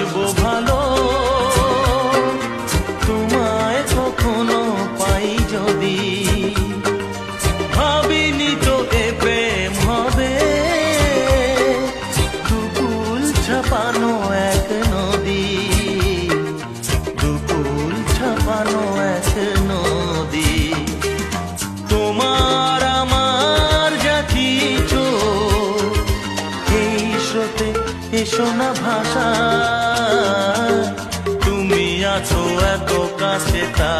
বাসবো ভালো, তোমায় কখনো পাই যদি। ভাবিনি তো এ প্রেম হবে, দুকুল ছাপানো এক নদী, দুকুল ছাপানো এক নদী। তোমার আমার যা কিছু এই স্রোতে এসো না ভাষা, তুমি আছো এত কাছে তা